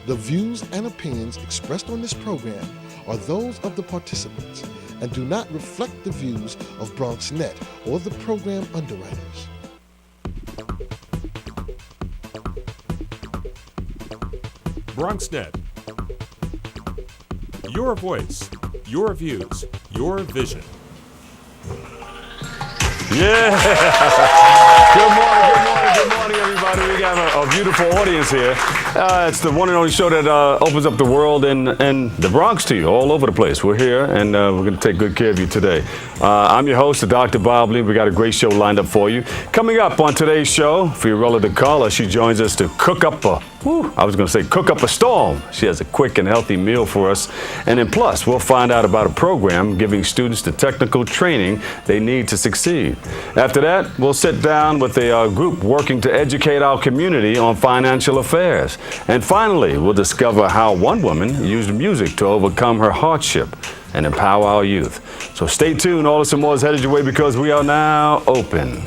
The views and opinions expressed on this program are those of the participants and do not reflect the views of BronxNet or the program underwriters. BronxNet. Your voice, your views, your vision. Yeah. Good morning, everybody. We got a beautiful audience here. It's the one and only show that opens up the world and the Bronx to you, all over the place. We're here, and we're going to take good care of you today. I'm your host, Dr. Bob Lee. We got a great show lined up for you. Coming up on today's show, Fiorella DeCarla, she joins us to cook up a storm. She has a quick and healthy meal for us. And then plus, we'll find out about a program giving students the technical training they need to succeed. After that, we'll sit down with a group working to educate our community on financial affairs. And finally, we'll discover how one woman used music to overcome her hardship and empower our youth. So stay tuned. All this and more is headed your way because we are now open.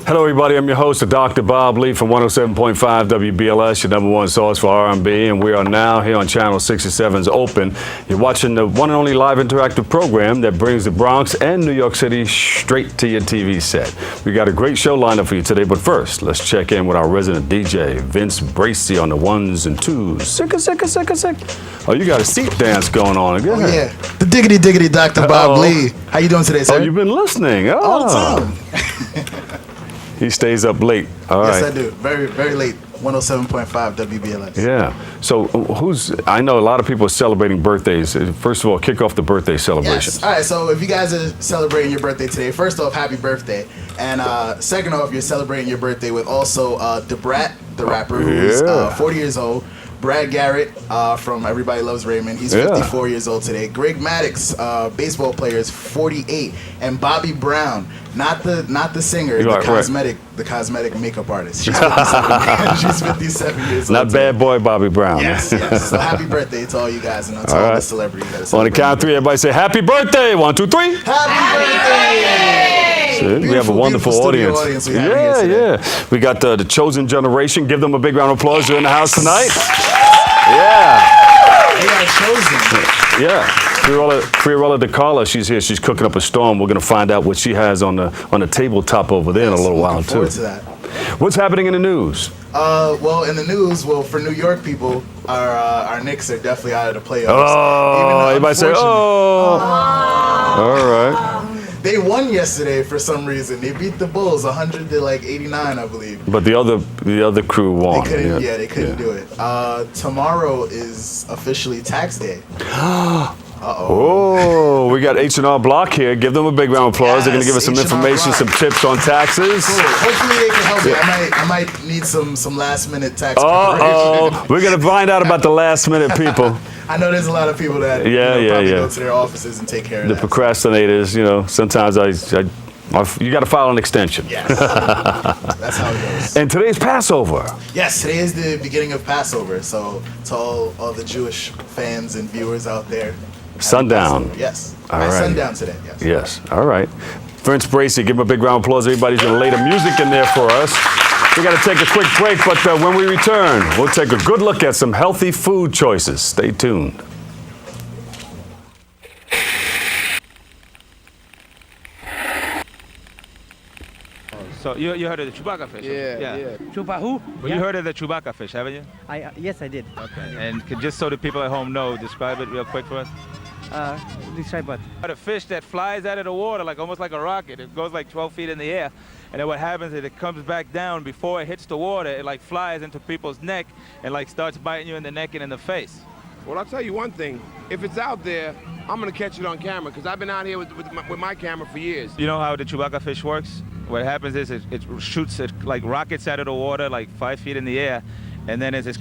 Hello, everybody. I'm your host, Dr. Bob Lee from 107.5 WBLS, your number one source for R&B, and we are now here on Channel 67's Open. You're watching the one and only live interactive program that brings the Bronx and New York City straight to your TV set. We got a great show lined up for you today, but first, let's check in with our resident DJ, Vince Bracey, on the ones and twos. Sick. Oh, you got a seat dance going on. Go ahead. Yeah, the diggity Dr. Bob Lee. How you doing today, sir? Oh, you've been listening. All the time. He stays up late. All Yes, right. I do. Very late. 107.5 WBLS. Yeah. So I know a lot of people are celebrating birthdays. First of all, kick off the birthday celebration. Yes. All right, so if you guys are celebrating your birthday today, first off, happy birthday. And second off, you're celebrating your birthday with also DeBrat, the rapper, who's 40 years old. Brad Garrett from Everybody Loves Raymond. He's 54 years old today. Greg Maddux, baseball player, is 48. And Bobby Brown, not the singer, the cosmetic makeup artist. She's 57 years old. Not bad boy Bobby Brown. Yes. So happy birthday to all you guys and to all the celebrities that are On the count of three, everybody say happy birthday. 1, 2, 3. Happy birthday! We have a wonderful audience. We have here today. We got the chosen generation. Give them a big round of applause. They're in the house tonight. Yeah. They are chosen. Yeah. Fiorella DeCarla, she's here. She's cooking up a storm. We're going to find out what she has on the tabletop over there in a little while, too. Looking forward to that. What's happening in the news? Well, in the news, for New York people, our Knicks are definitely out of the playoffs. Oh, everybody say, oh. All right. They won yesterday for some reason. They beat the Bulls 100 to 89, I believe. But the other crew won. They couldn't do it. Tomorrow is officially tax day. Oh, we got H&R Block here. Give them a big round of applause. Yes, They're going to give us some H&R information, Block. some tips on taxes. Cool. Hopefully they can help me. I might need some last minute tax preparation. We're going to find out about the last minute people. I know there's a lot of people that probably go to their offices and take care of the that. procrastinators, sometimes you got to file an extension. Yes. That's how it goes. And today's Passover. Yes, today is the beginning of Passover. So to all the Jewish fans and viewers out there. Sundown. Passover. Yes. All right. Sundown today. Yes. Yes. All right. Vince Bracey, give him a big round of applause. Everybody's going to lay the music in there for us. We got to take a quick break, but when we return, we'll take a good look at some healthy food choices. Stay tuned. So you heard of the Chewbacca fish? Yeah. Chupa who? Well, you heard of the Chewbacca fish, haven't you? Yes, I did. Okay. And just so the people at home know, describe it real quick for us. Describe what? A fish that flies out of the water almost like a rocket. It goes 12 feet in the air. And then what happens is it comes back down before it hits the water. It flies into people's neck and starts biting you in the neck and in the face. Well, I'll tell you one thing. If it's out there, I'm going to catch it on camera because I've been out here with my camera for years. You know how the Chewbacca fish works? What happens is it shoots like rockets out of the water 5 feet in the air, and then as it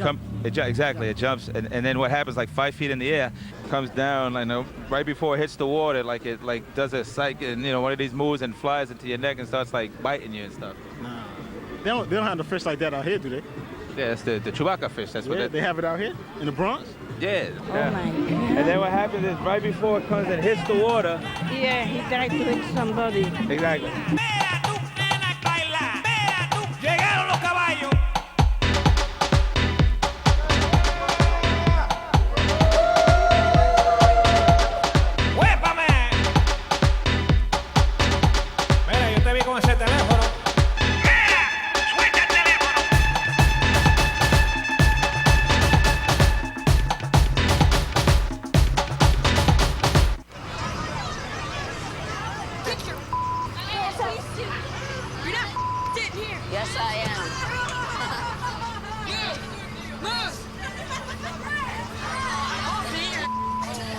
jumps, and then what happens, like 5 feet in the air, comes down, right before it hits the water, like it does a psych, and one of these moves and flies into your neck and starts like biting you and stuff. Nah. They don't have no fish like that out here, do they? Yeah, it's the Chewbacca fish. That's what they have it out here in the Bronx. Yeah. Oh my God. And then what happens is right before it comes and hits the water. Yeah, he tried to hit somebody. Exactly. Llegaron los caballos. ¡Huépame! Mira, yo te vi con ese teléfono. ¡Suelta el teléfono! Get your ass. You're not in here. Yes, I am. Move.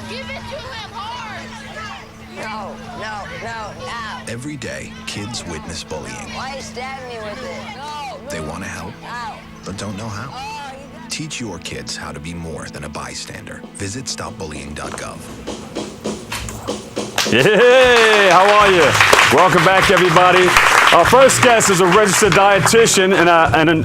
Give it to him hard. No. Every day, kids witness bullying. Why you stab me with it? No. They want to help, Ow. but don't know how. Oh, Teach your kids how to be more than a bystander. Visit stopbullying.gov. Hey, how are you? Welcome back, everybody. Our first guest is a registered dietitian and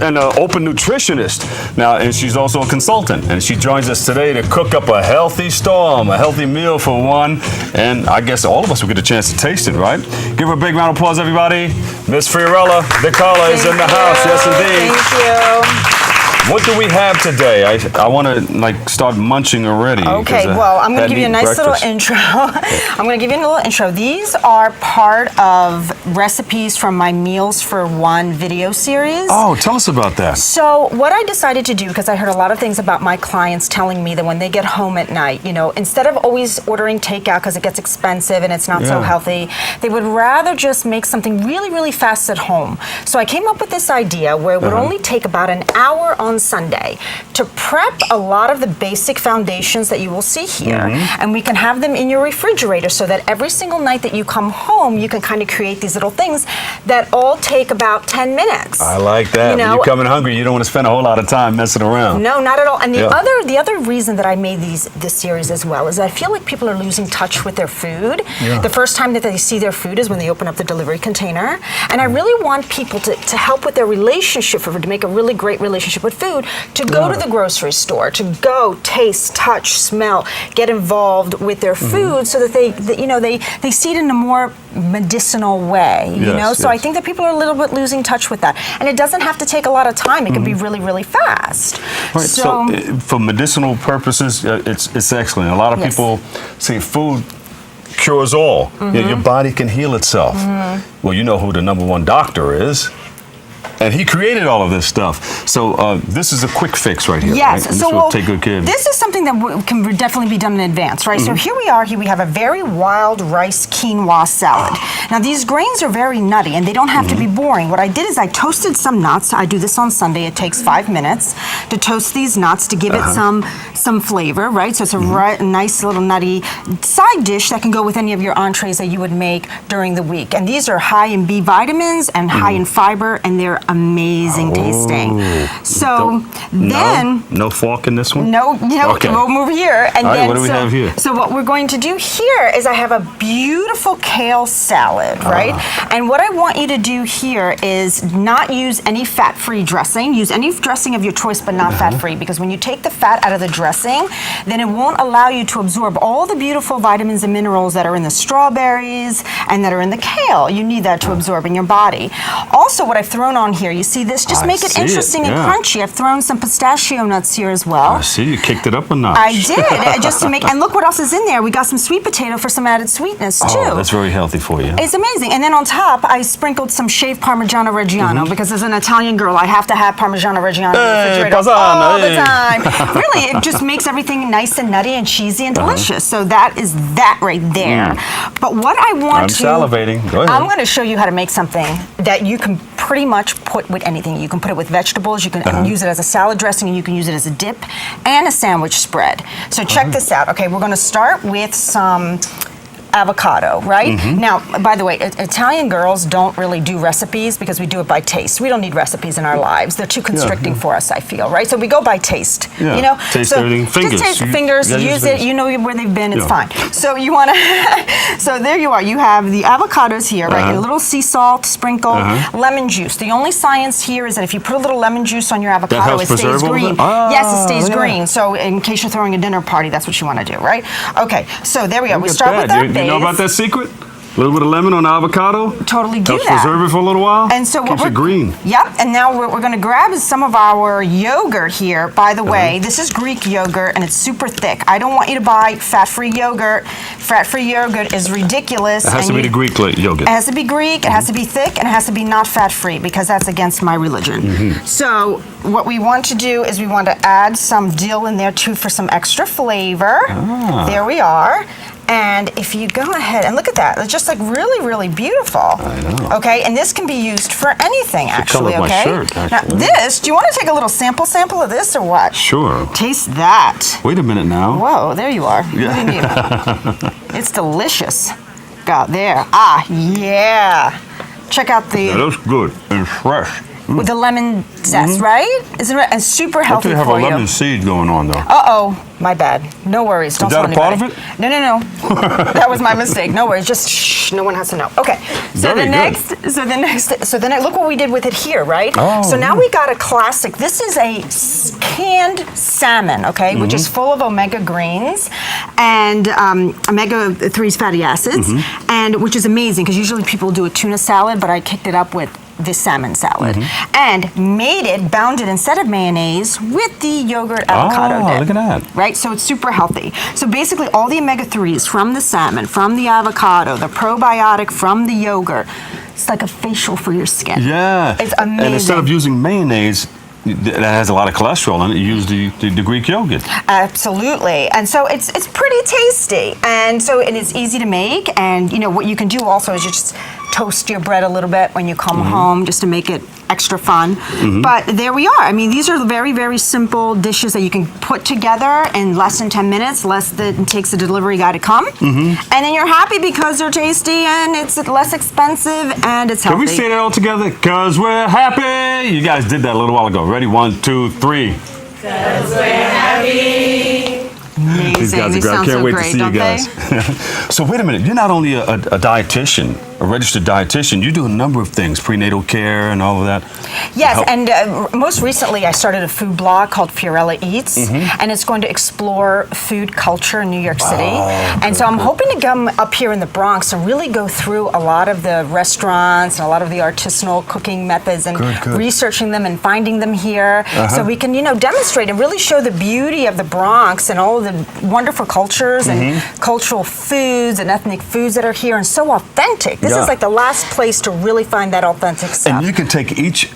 an open nutritionist. Now, and she's also a consultant. And she joins us today to cook up a healthy storm, a healthy meal for one. And I guess all of us will get a chance to taste it, right? Give her a big round of applause, everybody. Miss Fiorella DeCarla is in the house. Yes, indeed. Thank you. What do we have today? I want to start munching already. Okay, well, I'm going to give you a nice little intro. I'm going to give you a little intro. These are part of recipes from my Meals for One video series. Oh, tell us about that. So what I decided to do, because I heard a lot of things about my clients telling me that when they get home at night, instead of always ordering takeout because it gets expensive and it's not so healthy, they would rather just make something really, really fast at home. So I came up with this idea where it would only take about an hour on Sunday to prep a lot of the basic foundations that you will see here, and we can have them in your refrigerator so that every single night that you come home, you can kind of create these little things that all take about 10 minutes. I like that. When you're coming hungry, you don't want to spend a whole lot of time messing around. No, not at all. And the other reason that I made this series as well is I feel like people are losing touch with their food. The first time that they see their food is when they open up the delivery container. And I really want people to help with their relationship, to make a really great relationship with food, to go to the grocery store, to go taste, touch, smell, get involved with their food so that they see it in a more medicinal way, So I think that people are a little bit losing touch with that. And it doesn't have to take a lot of time. It can be really, really fast. Right, so for medicinal purposes, it's excellent. A lot of people say food cures all. Your body can heal itself. Well, you know who the #1 doctor is. And he created all of this stuff. So this is a quick fix right here. Yes. Right? So will take good care of this is something that can definitely be done in advance, right? So here we are. Here we have a very wild rice quinoa salad. Now these grains are very nutty, and they don't have to be boring. What I did is I toasted some nuts. I do this on Sunday. It takes 5 minutes to toast these nuts to give it some flavor, right? So it's a nice little nutty side dish that can go with any of your entrees that you would make during the week. And these are high in B vitamins and high in fiber, and they're amazing tasting. So no fork in this one? No, okay. We'll move here. And all right, what do we have here? So what we're going to do here is I have a beautiful kale salad, right? And what I want you to do here is not use any fat-free dressing. Use any dressing of your choice, but not fat-free, because when you take the fat out of the dressing, then it won't allow you to absorb all the beautiful vitamins and minerals that are in the strawberries and that are in the kale. You need that to absorb in your body. Also, what I've thrown on here, you see this? Just make it interesting and crunchy. I've thrown some pistachio nuts here as well. I see, you kicked it up a notch. I did, just to make, and look what else is in there. We got some sweet potato for some added sweetness too. Oh, that's very healthy for you. It's amazing. And then on top, I sprinkled some shaved Parmigiano Reggiano, because as an Italian girl, I have to have Parmigiano Reggiano in the refrigerator all the time. Really, it just makes everything nice and nutty and cheesy and delicious. So that is that right there. But what I want I'm salivating. Go ahead. I'm going to show you how to make something that you can pretty much put with anything. You can put it with vegetables, you can use it as a salad dressing, and you can use it as a dip and a sandwich spread. So check this out. Okay, we're going to start with some avocado, right? Now, by the way, Italian girls don't really do recipes because we do it by taste. We don't need recipes in our lives. They're too constricting for us, I feel, right? So we go by taste. Yeah. You know, Taste so everything. Fingers. Just taste You fingers. gotta use Use it. fingers. You know where they've been. It's Yeah. fine. So you want to. So there you are. You have the avocados here, right? A little sea salt, sprinkle, lemon juice. The only science here is that if you put a little lemon juice on your avocado, helps it stays preserve all of green. it? Ah, Yes, it stays yeah. green. So in case you're throwing a dinner party, that's what you want to do, right? Okay. So there we go. We Look at start that. with our base. You know about that secret? A little bit of lemon on the avocado. Totally do Helps that. preserve it for a little while. And so what keeps it green. Yep. And now what we're going to grab is some of our yogurt here. By the way, this is Greek yogurt and it's super thick. I don't want you to buy fat-free yogurt. Fat-free yogurt is ridiculous. It has to be the Greek yogurt. It has to be Greek. It has to be thick, and it has to be not fat-free because that's against my religion. So what we want to do is we want to add some dill in there too for some extra flavor. There we are. And if you go ahead and look at that, it's just like really, really beautiful. I know. Okay, and this can be used for anything, actually. color of my Okay. shirt, actually. Now this, do you want to take a little sample of this or what? Sure. Taste that. Wait a minute now. Whoa, there you are. What do you mean? It's delicious. Got there. Ah, yeah. Check out the That looks good and fresh. with the lemon zest, right? Isn't it? And super I healthy think I have for a you. lemon seed going on though. Uh-oh, my bad. No worries. Don't Is that tell a part of anybody. No. That was my mistake. No worries. Just shh. No one has to know. Okay. So Very the next, look what we did with it here, right? Oh, so now we got a classic. This is a canned salmon, okay, which is full of omega greens and omega 3s fatty acids, and which is amazing because usually people do a tuna salad, but I kicked it up with this salmon salad and bound it instead of mayonnaise with the yogurt avocado dip. Look at that. Right, so it's super healthy. So basically all the omega-3s from the salmon, from the avocado, the probiotic from the yogurt, it's like a facial for your skin. Yeah. It's amazing. And instead of using mayonnaise that has a lot of cholesterol in it, you use the Greek yogurt. Absolutely. And so it's pretty tasty. And it's easy to make. And you know what you can do also is you just toast your bread a little bit when you come home just to make it extra fun. But there we are. I mean, these are very, very simple dishes that you can put together in less than 10 minutes, less than it takes the delivery guy to come. And then you're happy because they're tasty and it's less expensive and it's healthy. Can we say that all together? Because we're happy. You guys did that a little while ago. Ready? 1, 2, 3. Because we're happy. Amazing. These guys are great. I sound can't so wait great, to see you don't guys. So wait a minute. You're not only a dietitian, a registered dietitian. You do a number of things, prenatal care and all of that. Yes, and most recently I started a food blog called Fiorella Eats, and it's going to explore food culture in New York City. And so I'm hoping to come up here in the Bronx and really go through a lot of the restaurants and a lot of the artisanal cooking methods and researching them and finding them here so we can, demonstrate and really show the beauty of the Bronx and all of the wonderful cultures and cultural foods and ethnic foods that are here and so authentic. This is like the last place to really find that authentic stuff. And you can take each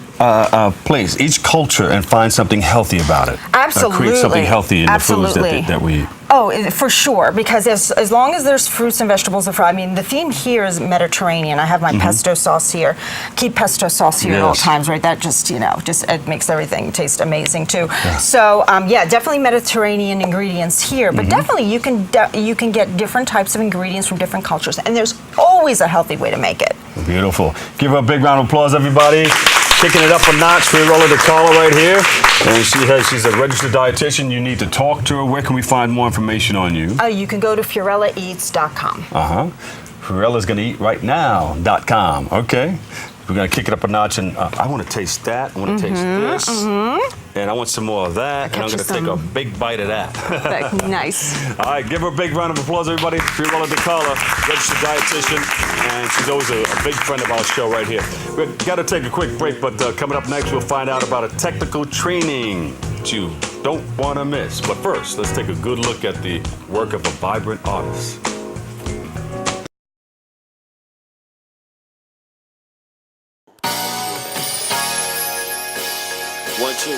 place, each culture, and find something healthy about it. Absolutely. Create something healthy in the foods that we eat. Oh, for sure, because as long as there's fruits and vegetables and I mean, the theme here is Mediterranean. I have my pesto sauce here. Keep pesto sauce here at all times, right? That just, it makes everything taste amazing too. Yeah. So, definitely Mediterranean ingredients here, but definitely you can get different types of ingredients from different cultures, and there's always a healthy way to make it. Beautiful. Give her a big round of applause, everybody. Kicking it up a notch, Fiorella DeCarlo right here. And she's a registered dietitian. You need to talk to her. Where can we find more information on you? You can go to FiorellaEats.com. Fiorella's gonna eat right now.com. Okay. We're gonna kick it up a notch, and I want to taste that. I want to taste this, and I want some more of that. And I'm gonna take a big bite of that. Nice. All right, give her a big round of applause, everybody. Fiorella DeCarlo, registered dietitian, and she's always a big friend of our show right here. We've got to take a quick break, but coming up next, we'll find out about a technical training that you don't want to miss. But first, let's take a good look at the work of a vibrant artist. One, two.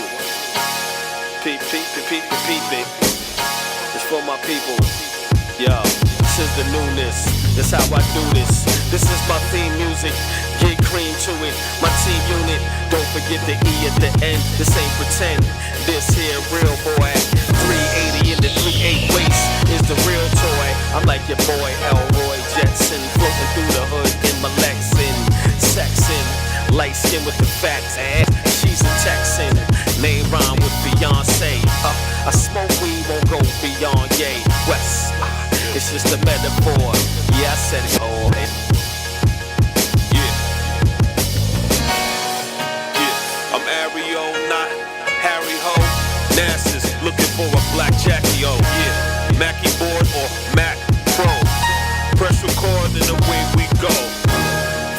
Peep, peep, peep, peep, peep, peep. It's for my people. Yo, this is the newness. That's how I do this. This is my theme music. Get cream to it. My team unit. Don't forget the E at the end. This ain't pretend. This here real boy. 380 in the 38 waist is the real toy. I'm like your boy Elroy J. light skin with the facts, eh? She's a Texan, name rhyme with Beyonce. I smoke weed, won't go beyond yay. West, it's just a metaphor. Yeah, I said it all. Yeah, I'm Ario, not Harry Ho. NASA's looking for a black Jackie, oh yeah. Mackie board or Mac Pro. Press record and away we go.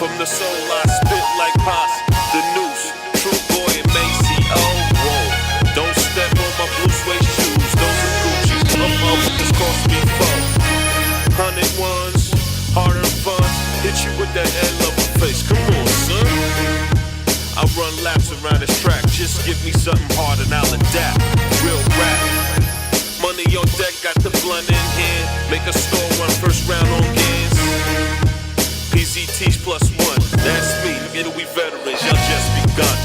From the soul I spit like Pos, the noose, True Boy and Macy, oh whoa. Don't step on my blue suede shoes, those are Gucci. This cost me fun. 100 ones, harder fun. Hit you with that head level face, come on son. I run laps around this track, just give me something hard and I'll adapt. Real rap. Money on deck, got the blunt in hand. Make a store run first round on games. PZT's +1, that's me. Italy veterans, y'all just begun.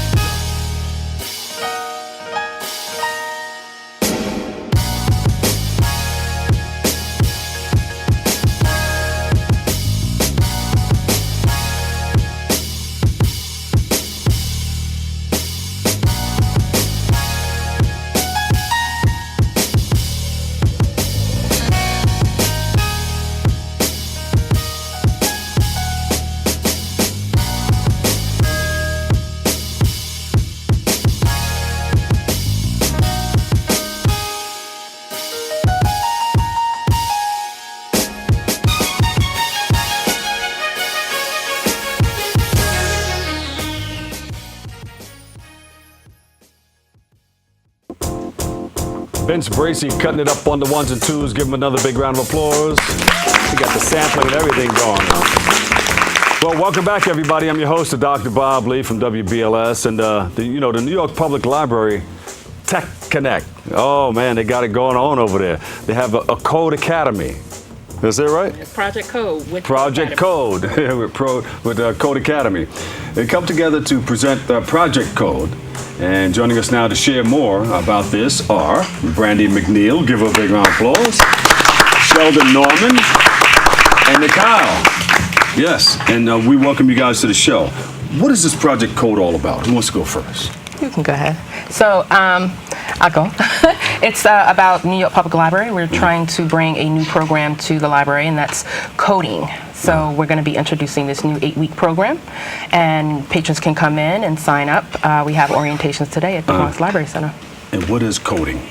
Vince Bracey cutting it up on the ones and twos. Give him another big round of applause. We got the sampling and everything going on. Well, welcome back, everybody. I'm your host, Dr. Bob Lee from WBLS, and the New York Public Library Tech Connect. Oh man, they got it going on over there. They have a Code Academy. Is that right? Project Code. With Project Code with Code Academy. They come together to present Project Code. And joining us now to share more about this are Brandy McNeil, give her a big round of applause, Sheldon Norman, and Mikhail. Yes, and we welcome you guys to the show. What is this Project Code all about? Who wants to go first? You can go ahead. So, I'll go. It's about New York Public Library. We're trying to bring a new program to the library, and that's coding. So we're going to be introducing this new 8-week program, and patrons can come in and sign up. We have orientations today at the Bronx Library Center. And what is coding?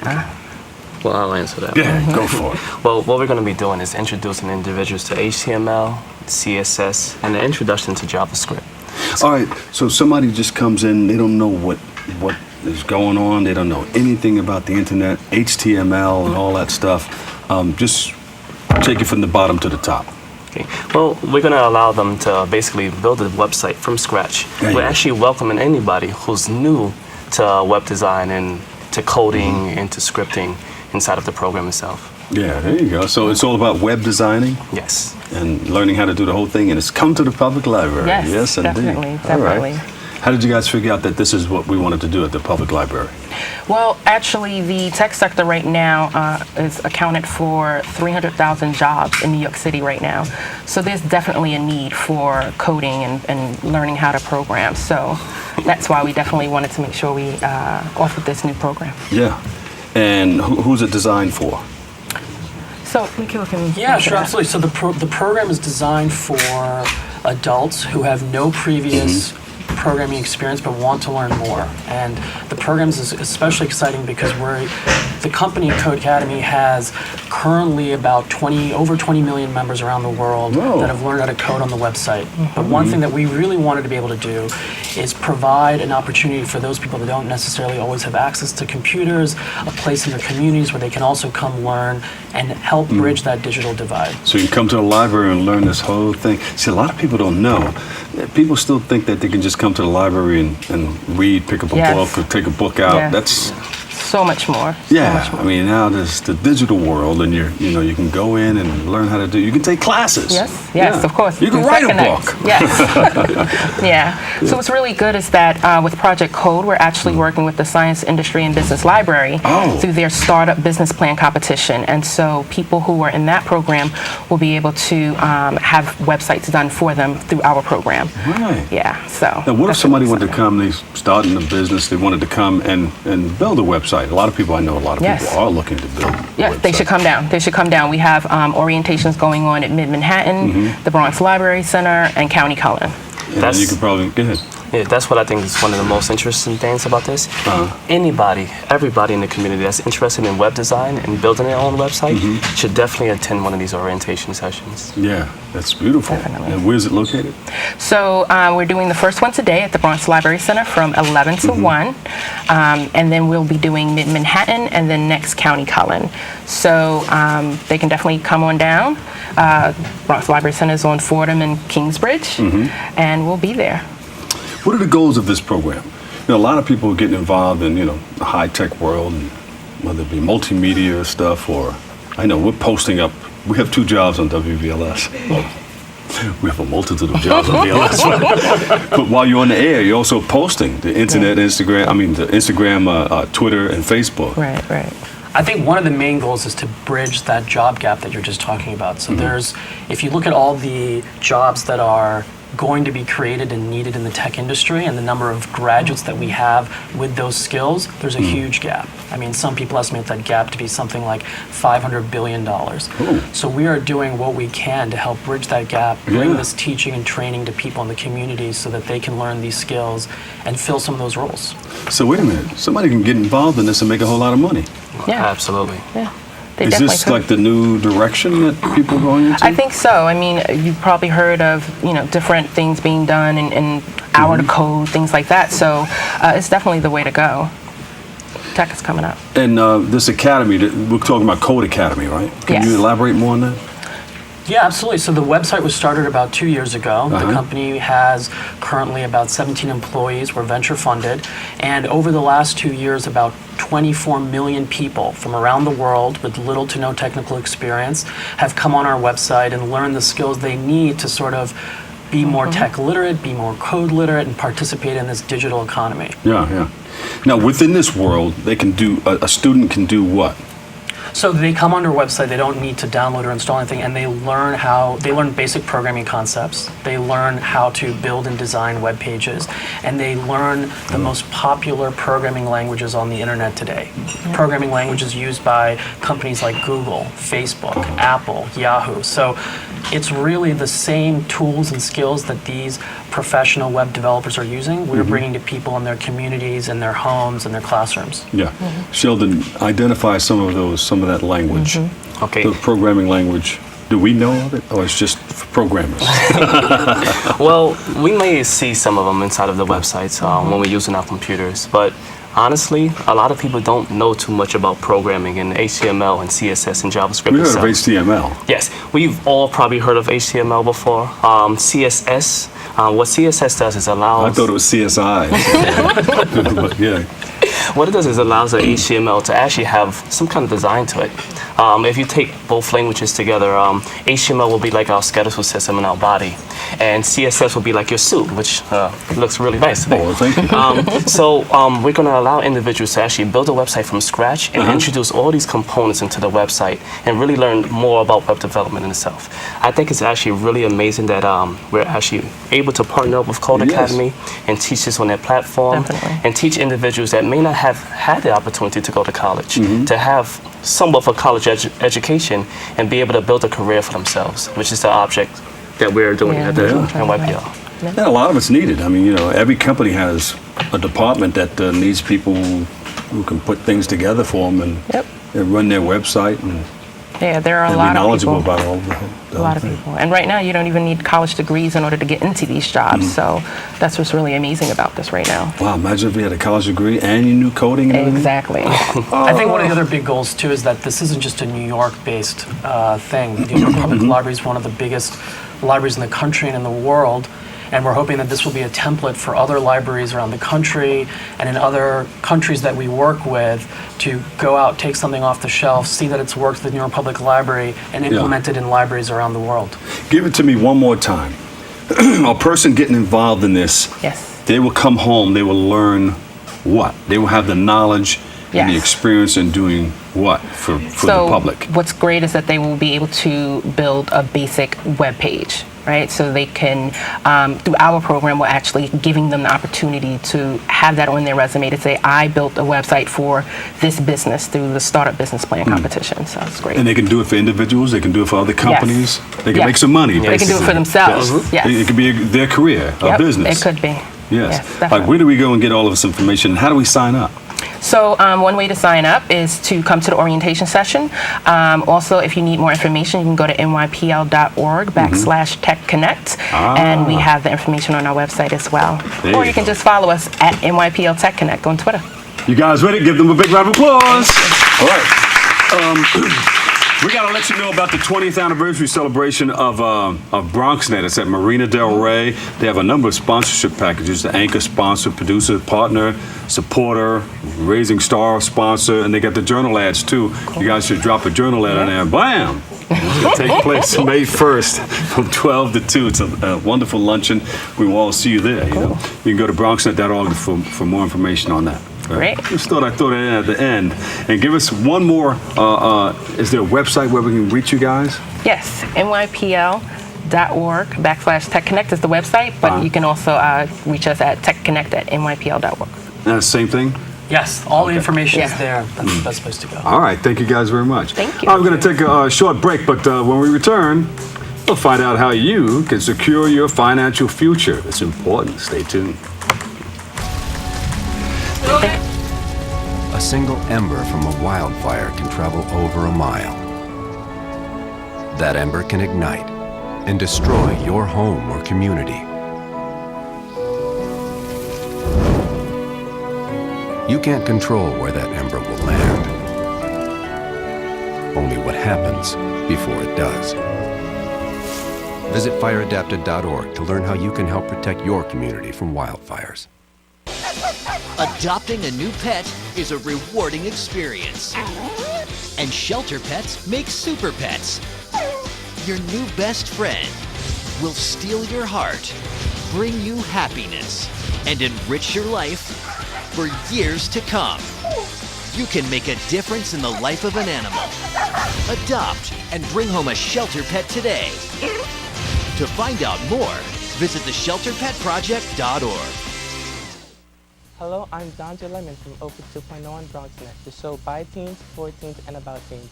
Well, I'll answer that. Yeah, go for it. Well, what we're going to be doing is introducing individuals to HTML, CSS, and an introduction to JavaScript. All right, so somebody just comes in, they don't know what is going on, they don't know anything about the internet, HTML and all that stuff. Just take it from the bottom to the top. Okay. Well, we're going to allow them to basically build a website from scratch. We're actually welcoming anybody who's new to web design and to coding and to scripting inside of the program itself. Yeah, there you go. So it's all about web designing? Yes. And learning how to do the whole thing, and it's come to the public library. Yes, indeed. Definitely. How did you guys figure out that this is what we wanted to do at the public library? Well, actually, the tech sector right now is accounted for 300,000 jobs in New York City right now. So there's definitely a need for coding and learning how to program. So that's why we definitely wanted to make sure we offered this new program. Yeah. And who's it designed for? So, Nikhil can... Yeah, sure, absolutely. So the program is designed for adults who have no previous programming experience but want to learn more. And the program is especially exciting because the company Code Academy has currently about over 20 million members around the world that have learned how to code on the website. But one thing that we really wanted to be able to do is provide an opportunity for those people that don't necessarily always have access to computers, a place in their communities where they can also come learn and help bridge that digital divide. So you can come to the library and learn this whole thing. See, a lot of people don't know. People still think that they can just come to the library and read, pick up a book, or take a book out. That's So much more. Yeah, I mean now there's the digital world, and you can go in and learn how to do. You can take classes. Yes, of course. You can write a book. Yes. Yeah. So what's really good is that with Project Code, we're actually working with the Science, Industry, and Business Library through their startup business plan competition, and so people who are in that program will be able to have websites done for them through our program. Right. Yeah. So. Now, what if somebody wanted to come? They starting a business. They wanted to come and build a website. A lot of people I know. A lot of people are looking to build. Yes, they should come down. They should come down. We have orientations going on at Mid-Manhattan, the Bronx Library Center, and County Cullen. And you could probably go ahead. Yeah, that's what I think is one of the most interesting things about this. Everybody in the community that's interested in web design and building their own website should definitely attend one of these orientation sessions. Yeah, that's beautiful. Definitely. And where's it located? So we're doing the first one today at the Bronx Library Center from 11 to 1. And then we'll be doing Mid-Manhattan and then next County Cullen. So they can definitely come on down. Bronx Library Center is on Fordham and Kingsbridge. And we'll be there. What are the goals of this program? A lot of people are getting involved in, the high-tech world, and whether it be multimedia stuff or, I know we're posting up. We have 2 jobs on WVLS. We have a multitude of jobs on VLS. But while you're on the air, you're also posting the internet, the Instagram, Twitter, and Facebook. Right. I think one of the main goals is to bridge that job gap that you're just talking about. So if you look at all the jobs that are going to be created and needed in the tech industry and the number of graduates that we have with those skills, there's a huge gap. I mean, some people estimate that gap to be something like $500 billion. So we are doing what we can to help bridge that gap, bring this teaching and training to people in the community so that they can learn these skills and fill some of those roles. So wait a minute, somebody can get involved in this and make a whole lot of money. Yeah. Absolutely. Yeah. Is this like the new direction that people are going into? I think so. I mean, you've probably heard of, different things being done and hour to code, things like that. So it's definitely the way to go. Tech is coming up. And this academy, we're talking about Code Academy, right? Can you elaborate more on that? Yeah, absolutely. So the website was started about 2 years ago. The company has currently about 17 employees. We're venture funded. And over the last 2 years, about 24 million people from around the world with little to no technical experience have come on our website and learned the skills they need to sort of be more tech literate, be more code literate, and participate in this digital economy. Yeah. Now, within this world, they can do, a student can do what? So they come on our website, they don't need to download or install anything, and they learn basic programming concepts, they learn how to build and design web pages, and they learn the most popular programming languages on the internet today. Programming languages used by companies like Google, Facebook, Apple, Yahoo. So it's really the same tools and skills that these professional web developers are using. We're bringing to people in their communities, in their homes, in their classrooms. Yeah. Sheldon, identify some of that language. Okay. The programming language. Do we know of it, or it's just for programmers? Well, we may see some of them inside of the websites when we're using our computers, but honestly, a lot of people don't know too much about programming and HTML and CSS and JavaScript. We heard of HTML. Yes, we've all probably heard of HTML before. CSS, what CSS does is allows... I thought it was CSI. But yeah. What it does is allows the HTML to actually have some kind of design to it. If you take both languages together, HTML will be like our skeletal system in our body, and CSS will be like your suit, which looks really nice today. Oh, thank you. So we're going to allow individuals to actually build a website from scratch and introduce all these components into the website and really learn more about web development in itself. I think it's actually really amazing that we're actually able to partner up with Code Academy and teach this on their platform and teach individuals that may not have had the opportunity to go to college to have somewhat of a college education and be able to build a career for themselves, which is the object that we're doing at the NYPL. And a lot of it's needed. I mean, every company has a department that needs people who can put things together for them and run their website and there are a lot of people. About all a lot of people. And right now, you don't even need college degrees in order to get into these jobs. So that's what's really amazing about this right now. Wow, imagine if you had a college degree and you knew coding. And exactly. I think one of the other big goals, too, is that this isn't just a New York-based thing. The New York Public Library is one of the biggest libraries in the country and in the world. And we're hoping that this will be a template for other libraries around the country and in other countries that we work with to go out, take something off the shelf, see that it's worked at the New York Public Library, and implement it in libraries around the world. Give it to me one more time. A person getting involved in this, they will come home, they will learn what? They will have the knowledge and the experience in doing what for the public? What's great is that they will be able to build a basic web page, right? So they can, through our program, we're actually giving them the opportunity to have that on their resume to say, I built a website for this business through the Startup Business Plan competition. So it's great. And they can do it for individuals, they can do it for other companies, they can make some money. They can do it for themselves. Yes. It could be their career, a business. It could be. Yes. Like, where do we go and get all of this information? How do we sign up? So one way to sign up is to come to the orientation session. Also, if you need more information, you can go to nypl.org/TechConnect, and we have the information on our website as well. Or you can just follow us at NYPL Tech Connect on Twitter. You guys ready? Give them a big round of applause. All right. We got to let you know about the 20th anniversary celebration of BronxNet. It's at Marina Del Rey. They have a number of sponsorship packages: the anchor sponsor, producer, partner, supporter, Raising Star sponsor, and they got the journal ads too. You guys should drop a journal ad in there. Bam! It's going to take place May 1st from 12 to 2. It's a wonderful luncheon. We will all see you there. You know, you can go to bronxnet.org for more information on that. Great. Just thought I'd throw that in at the end. And give us one more, is there a website where we can reach you guys? Yes, nypl.org/TechConnect is the website, but you can also reach us at techconnect@nypl.org. That's the same thing? Yes, all the information is there. That's the best place to go. All right, thank you guys very much. Thank you. I'm going to take a short break, but when we return, we'll find out how you can secure your financial future. It's important. Stay tuned. A single ember from a wildfire can travel over a mile. That ember can ignite and destroy your home or community. You can't control where that ember will land. Only what happens before it does. Visit fireadapted.org to learn how you can help protect your community from wildfires. Adopting a new pet is a rewarding experience. And Shelter Pets makes super pets. Your new best friend will steal your heart, bring you happiness, and enrich your life for years to come. You can make a difference in the life of an animal. Adopt and bring home a Shelter Pet today. To find out more, visit theshelterpetproject.org. Hello, I'm Dante Lemon from Open 2.0 on BronxNet, the show by teens, for teens, and about teens.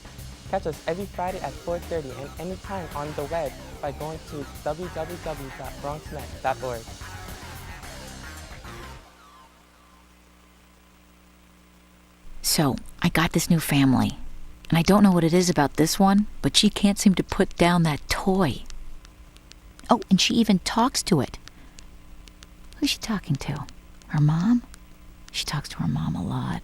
Catch us every Friday at 4:30 and anytime on the web by going to www.bronxnet.org. So, I got this new family, and I don't know what it is about this one, but she can't seem to put down that toy. Oh, and she even talks to it. Who's she talking to? Her mom? She talks to her mom a lot.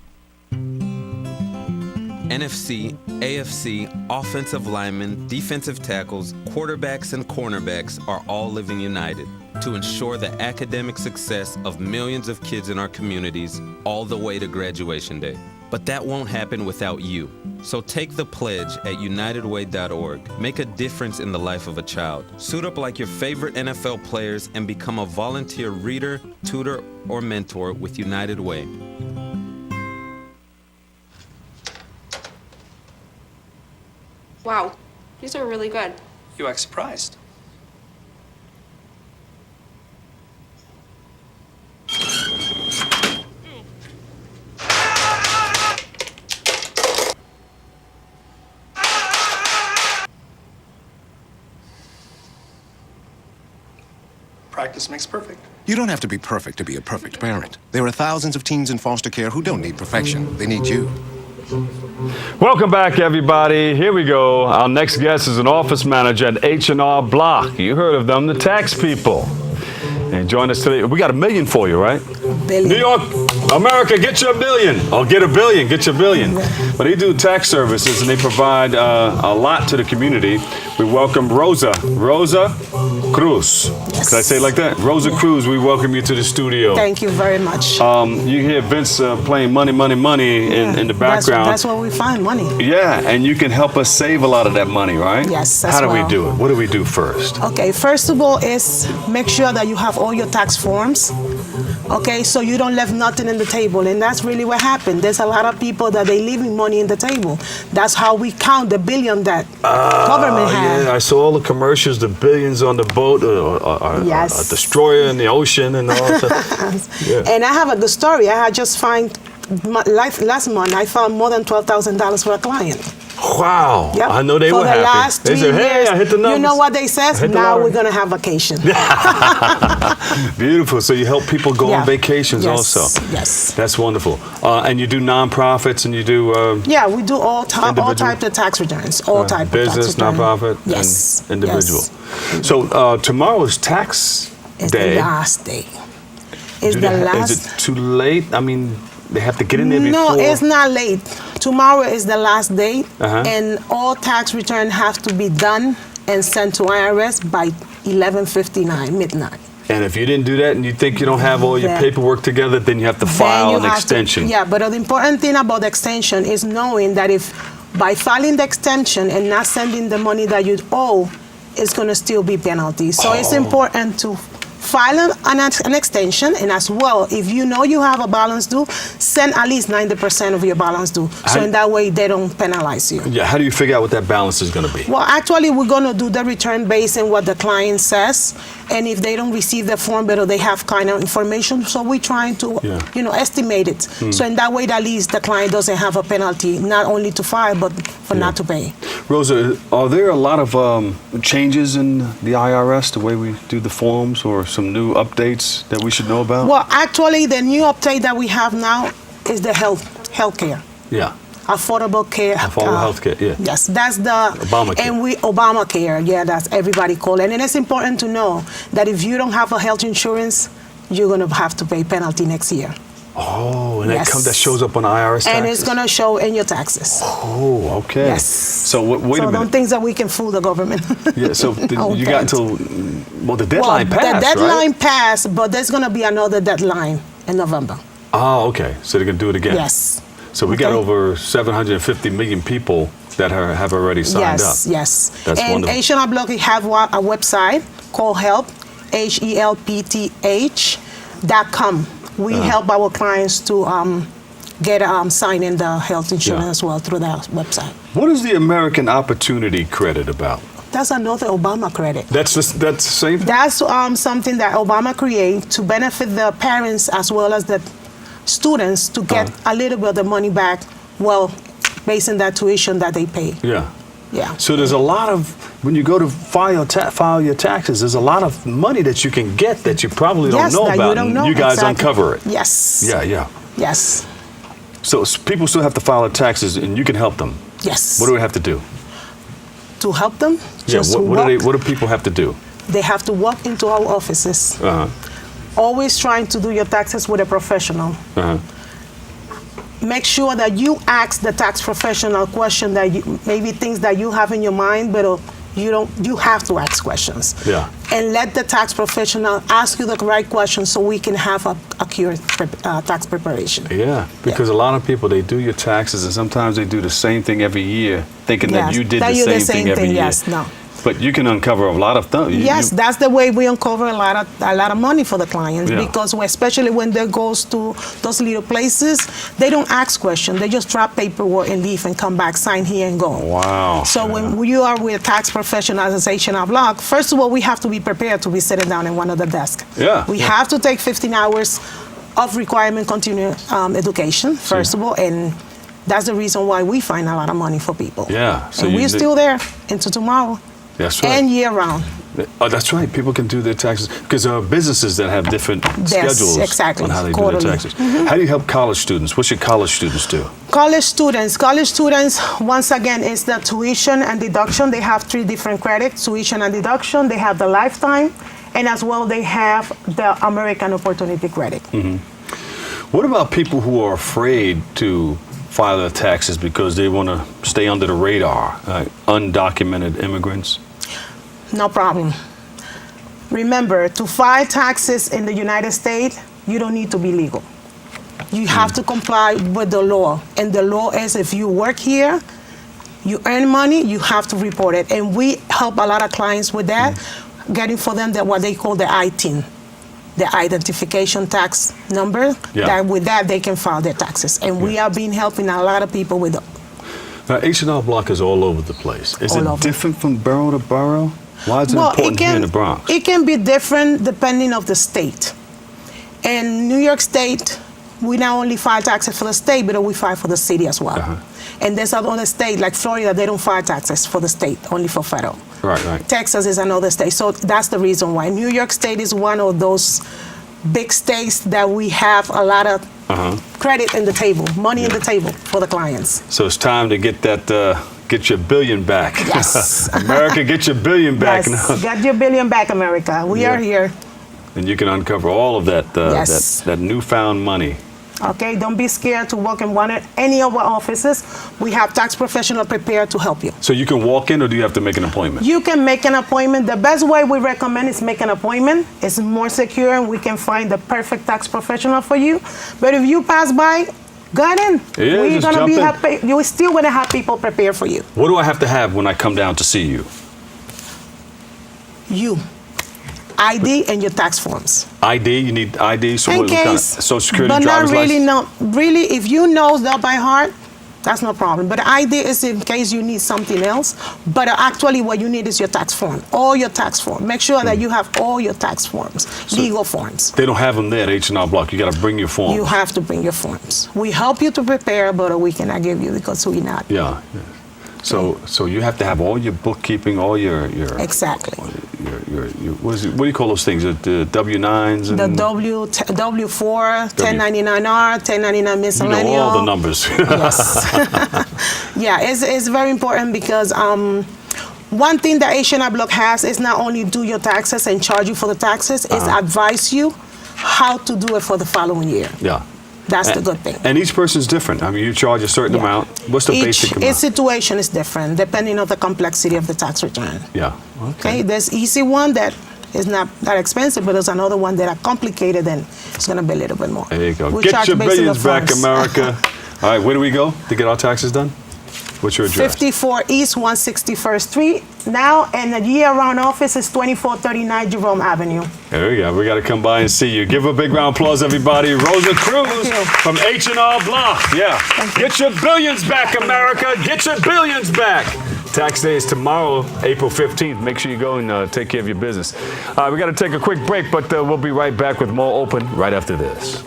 NFC, AFC, offensive linemen, defensive tackles, quarterbacks, and cornerbacks are all living united to ensure the academic success of millions of kids in our communities all the way to graduation day. But that won't happen without you. So take the pledge at unitedway.org. Make a difference in the life of a child. Suit up like your favorite NFL players and become a volunteer reader, tutor, or mentor with United Way. Wow, these are really good. You act surprised. Practice makes perfect. You don't have to be perfect to be a perfect parent. There are thousands of teens in foster care who don't need perfection. They need you. Welcome back, everybody. Here we go. Our next guest is an office manager at H&R Block. You heard of them, the tax people. And join us today. We got $1 million for you, right? Billion. New York America, get your billion. Or get a billion, get your billion. But they do tax services and they provide a lot to the community. We welcome Rosa Cruz. Yes. Can I say it like that? Rosa Cruz, we welcome you to the studio. Thank you very much. You hear Vince playing Money, Money, Money in the background. That's where we find money. Yeah, and you can help us save a lot of that money, right? Yes, How do well. we do it? What do we do first? Okay, first of all is make sure that you have all your tax forms. Okay, so you don't leave nothing in the table, and that's really what happened. There's a lot of people that they leaving money in the table. That's how we count the billion that government has. Yeah, I saw all the commercials, the billions on the boat, Yes. a destroyer in the ocean and all that. Yeah. And I have a good story. I had just last month, I found more than $12,000 for a client. Wow. Yep. I know they for were the happy. last They 3 said, hey, years, I hit the numbers. You know what they said? Hit the Now lottery. we're going to have vacation. Beautiful. So you help people go Yeah. on vacations Yes, also. yes. That's wonderful. And you do nonprofits and you do Yeah, we do all Individual? types of tax returns. All types business, of tax returns. nonprofit, Yes. and individual. Yes. So tomorrow is tax It's day. the last day. It's Do the they- last. Is it too late? I mean, they have to get in there No, before. it's not late. Tomorrow is the last day, Uh-huh. and all tax return have to be done and sent to IRS by 11:59 midnight. And if you didn't do that and you think you don't have all your Yeah. paperwork together, then you have to Then file you an have to- extension. yeah, but the important thing about the extension is knowing that if by filing the extension and not sending the money that you owe, it's going to still be penalty. So it's important to file an extension, and as well, if you know you have a balance due, send at least 90% of your balance due. So in that way, they don't penalize you. Yeah, how do you figure out what that balance is going to be? Well, actually, we're going to do the return based on what the client says, and if they don't receive the form, but they have kind of information, so we're trying to, estimate it. So in that way, at least the client doesn't have a penalty, not only to file, but for not to pay. Rosa, are there a lot of changes in the IRS, the way we do the forms, or some new updates that we should know about? Well, actually, the new update that we have now is the healthcare. Yeah. Affordable care. Affordable healthcare, yeah. Yes, that's the Obamacare. And Obamacare, yeah, that's everybody call it. And it's important to know that if you don't have a health insurance, you're gonna have to pay penalty next year. Oh, and Yes. that shows up on the IRS taxes? And it's gonna show in your taxes. Oh, okay. Yes. So wait so a minute. don't think that we can fool the government. Yeah, so Don't you got think. until, the deadline well, passed, the deadline right? passed, but there's gonna be another deadline in November. Oh, okay. So they're going to do it again? Yes. So we got over 750 million people that have already signed up. Yes, yes. That's and wonderful. H&R Block have a website called HELP, HELPTH.com. We help our clients to get sign in the health insurance as well through that website. What is the American Opportunity Credit about? That's another Obama credit. That's the same thing? That's something that Obama created to benefit the parents as well as the students to get a little bit of the money back, well, based on that tuition that they pay. Yeah. Yeah. So there's a lot of, when you go to file your taxes, there's a lot of money that you can get that you probably don't know that about. you don't know. And you guys Exactly. uncover it. Yes. Yeah, yeah. Yes. So people still have to file their taxes and you can help them. Yes. What do we have to do? To help them, Yeah, just what do people have to do? they have to walk into our offices. Uh-huh. Always trying to do your taxes with a professional. Uh-huh. Make sure that you ask the tax professional question that maybe things that you have in your mind, but you have to ask questions. Yeah. And let the tax professional ask you the right questions so we can have a accurate tax preparation. Yeah, because a lot of people, they do your taxes and sometimes they do the same thing every year, thinking that Yes, you did that the you're same the thing same every thing, year. yes, no. But you can uncover a lot of things. Yes, that's the way we uncover a lot of money for the clients, Yeah. because especially when they goes to those little places, they don't ask questions. They just drop paperwork and leave and come back, sign here and go. Wow. So when you are with a tax professional as H&R Block, first of all, we have to be prepared to be sitting down in one of the desks. Yeah. We have to take 15 hours of requirement continuing education, first of all, and that's the reason why we find a lot of money for people. Yeah. So and we're still there into tomorrow. That's right. And year round. Oh, that's right. People can do their taxes because there are businesses that have different schedules exactly. on how they Quarterly. do their taxes. Mhm. How do you help college students? What should college students do? College students, once again, is the tuition and deduction. They have 3 different credits, tuition and deduction. They have the lifetime, and as well they have the American Opportunity Credit. Mm-hmm. What about people who are afraid to file their taxes because they want to stay under the radar, undocumented immigrants? No problem. Remember, to file taxes in the United States, you don't need to be legal. You have to comply with the law. And the law is if you work here, you earn money, you have to report it. And we help a lot of clients with that, getting for them what they call the ITIN, the identification tax number. Yeah. That with that, they can file their taxes. And we have been helping a lot of people with it. Now, H&R Block is all over the place. Is it different from borough to borough? Why is it important here in the Bronx? It can be different depending on the state. In New York State, we not only file taxes for the state, but we file for the city as well. And there's other states, like Florida, they don't file taxes for the state, only for federal. Right. Texas is another state. So that's the reason why. New York State is one of those big states that we have a lot of credit in the table, money in the table for the clients. So it's time to get that, get your billion back. Yes. America, get your billion back Yes, now. get your billion back, America. We are here. And you can uncover all of that, that newfound money. Okay, don't be scared to walk in any of our offices. We have tax professionals prepared to help you. So you can walk in, or do you have to make an appointment? You can make an appointment. The best way we recommend is make an appointment. It's more secure, and we can find the perfect tax professional for you. But if you pass by, go in. Yeah, We're just gonna be jump in. happy. You're still gonna have people prepared for you. What do I have to have when I come down to see you? ID and your tax forms. ID, you need ID, so In what kind of case, Social Security, but not driver's really. license? No, really. If you know that by heart, that's no problem. But ID is in case you need something else. But actually, what you need is your tax form, all your tax form. Make sure that you have all your tax forms, legal forms. They don't have them there at H&R Block. You got to bring your form. You have to bring your forms. We help you to prepare, but we cannot give you because we're not. Yeah. So you have to have all your bookkeeping, all your Exactly. your what do you call those things? The W-9s and The W-4, 1099-R, 1099 miscellaneous. You know all the numbers. Yes. Yeah, it's very important because one thing that H&R Block has is not only do your taxes and charge you for the taxes, it's advise you how to do it for the following year. Yeah. That's the good thing. And each person's different. I mean, you charge a certain amount. What's the basic amount? Each situation is different depending on the complexity of the tax return. Yeah. Okay. There's easy one that is not that expensive, but there's another one that are complicated and it's going to be a little bit more. There you go. We Get charge your based on the billions back, funds. America. All right, where do we go to get our taxes done? What's your address? 54 East 161st Street. Now, and the year-round office is 2439 Jerome Avenue. There we go. We got to come by and see you. Give a big round of applause, everybody. Rosa Cruz from H&R Block. Yeah. Get your billions back, America. Get your billions back. Tax day is tomorrow, April 15th. Make sure you go and take care of your business. We got to take a quick break, but we'll be right back with more Open right after this.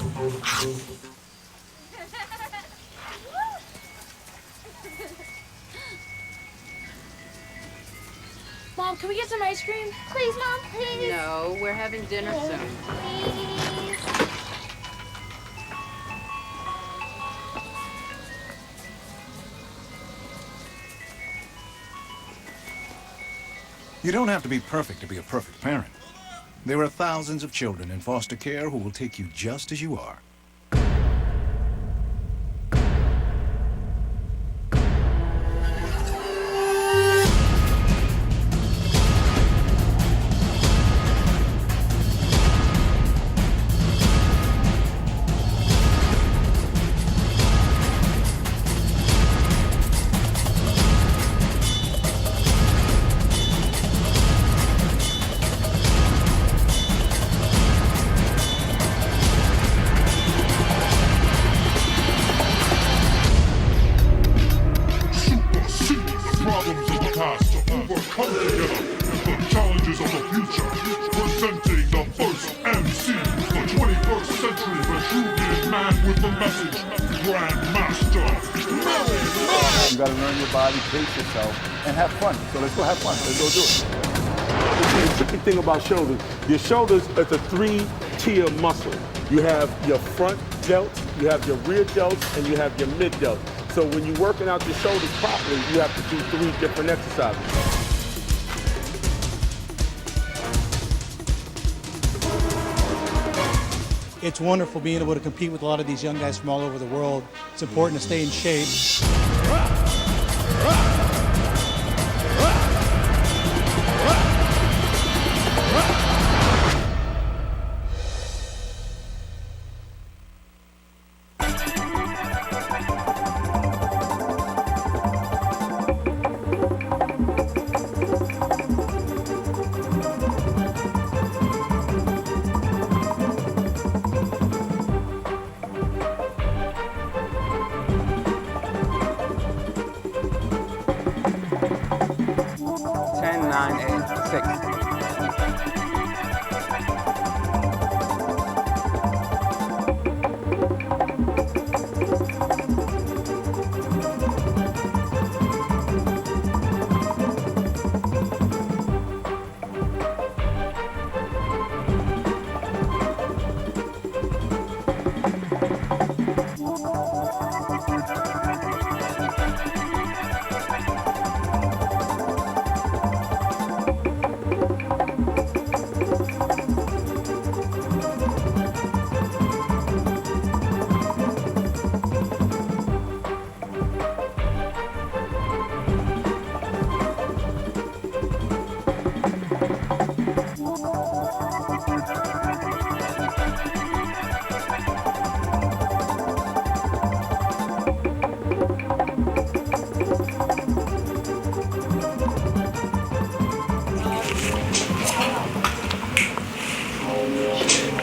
Mom, can we get some ice cream? Please, Mom, please. No, we're having dinner soon. Please. You don't have to be perfect to be a perfect parent. There are thousands of children in foster care who will take you just as you are. You gotta learn your body, pace yourself, and have fun. So let's go have fun. Let's go do it. The tricky thing about shoulders, your shoulders is a 3-tier muscle. You have your front delts, you have your rear delts, and you have your mid delts. So when you're working out your shoulders properly, you have to do 3 different exercises. it's wonderful being able to compete with a lot of these young guys from all over the world. It's important to stay in shape.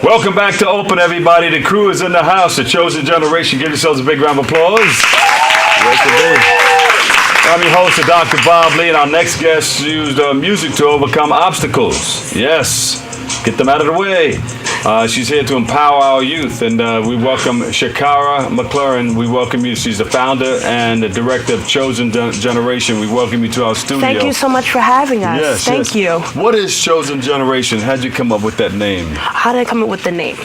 Welcome back to Open, everybody. The crew is in the house. The Chosen Generation. Give yourselves a big round of applause. Yes, indeed. I'm your host, Dr. Bob Lee, and our next guest used music to overcome obstacles. Yes, get them out of the way. She's here to empower our youth, and we welcome Shakara McLaurin. We welcome you. She's the founder and the director of Chosen Generation. We welcome you to our studio. Thank you so much for having us. Yes, Thank you. What is Chosen Generation? How'd you come up with that name? How did I come up with the name?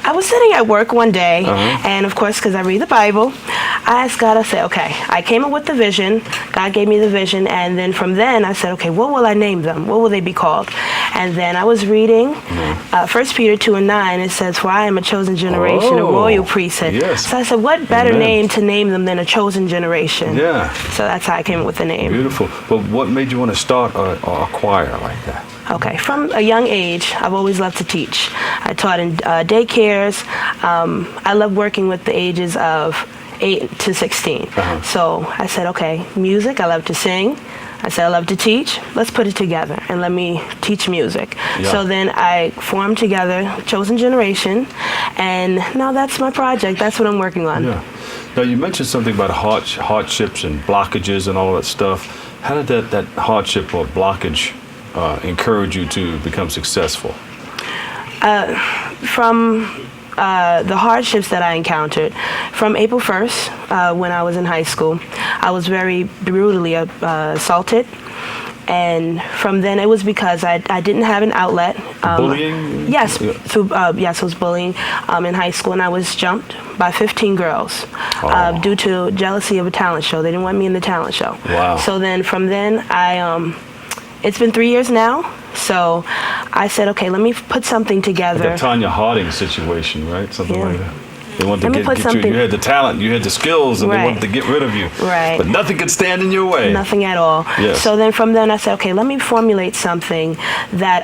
I was sitting at work one day, and of course, because I read the Bible, I asked God, I said, okay, I came up with the vision. God gave me the vision, and then from then, I said, okay, what will I name them? What will they be called? And then I was reading 1 Peter 2:9. It says, for I am a chosen generation, a royal priesthood. Yes. So I said, what better Amen. name to name them than a chosen generation? Yeah. So that's how I came up with the name. Beautiful. But what made you want to start a choir like that? Okay, from a young age, I've always loved to teach. I taught in daycares. I love working with the ages of 8 to 16. So I said, okay, music, I love to sing. I said, I love to teach. Let's put it together and let me teach music. Yeah. So then I formed together Chosen Generation, and now that's my project. That's what I'm working on. Yeah. Now, you mentioned something about hardships and blockages and all that stuff. How did that hardship or blockage encourage you to become successful? From the hardships that I encountered, from April 1st, when I was in high school, I was very brutally assaulted. And from then, it was because I didn't have an outlet. Bullying? Yes, yes, it was bullying in high school, and I was jumped by 15 girls due to jealousy of a talent show. They didn't want me in the talent show. Wow. So then, from then, it's been 3 years now. So I said, okay, let me put something together. Like a Tanya Harding situation, right? Something like that. They wanted Let me to put get you. something- You had the talent, you had the skills, and they wanted to get rid of you. Right. But nothing could stand in your way. Nothing at all. Yes. So then from then I said, okay, let me formulate something that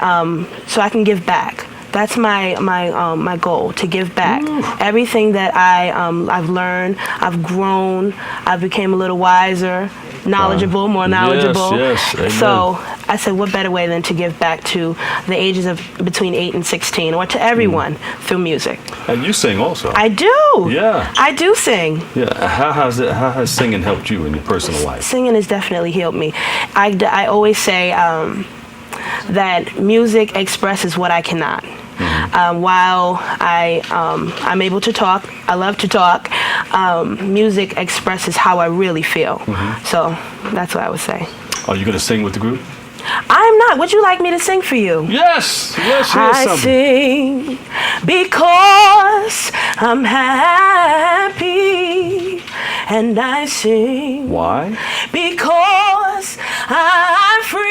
so I can give back. That's my goal, to give back. Everything that I've learned, I've grown, I became a little wiser, knowledgeable, more knowledgeable. Yes, amen. So I said, what better way than to give back to the ages of between 8 and 16, or to everyone through music. And you sing also. I do. Yeah. I do sing. Yeah. How has singing helped you in your personal life? Singing has definitely healed me. I always say that music expresses what I cannot. While I'm able to talk, I love to talk, music expresses how I really feel. So that's what I would say. Are you going to sing with the group? I'm not. Would you like me to sing for you? Yes. Yes, I something. sing because I'm happy, and I sing Why? because I'm free.